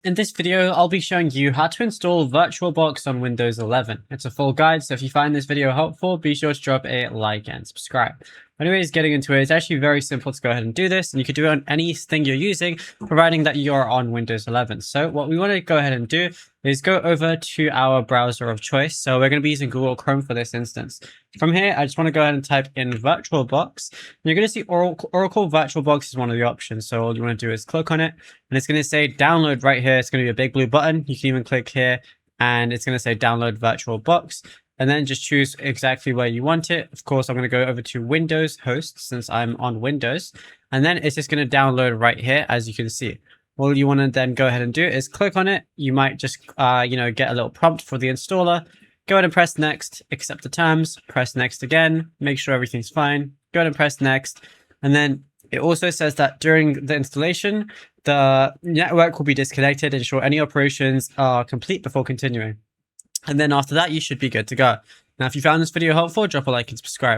In this video, I'll be showing you how to install VirtualBox on Windows 11. It's a full guide, so if you find this video helpful, be sure to drop a like and subscribe. Anyways, getting into it, it's actually very simple to go ahead and do this, and you can do it on anything you're using, providing that you're on Windows 11. So what we want to go ahead and do is go over to our browser of choice. So we're going to be using Google Chrome for this instance. From here, I just want to go ahead and type in VirtualBox. And you're going to see Oracle VirtualBox is one of the options. So all you want to do is click on it, and it's going to say download right here. It's going to be a big blue button. You can even click here, and it's going to say download VirtualBox. And then just choose exactly where you want it. Of course, I'm going to go over to Windows host since I'm on Windows. And then it's just going to download right here, as you can see. All you want to then go ahead and do is click on it. You might just, get a little prompt for the installer. Go ahead and press next, accept the terms, press next again, make sure everything's fine. Go ahead and press next. And then it also says that during the installation, the network will be disconnected. Ensure any operations are complete before continuing. And then after that, you should be good to go. Now, if you found this video helpful, drop a like and subscribe.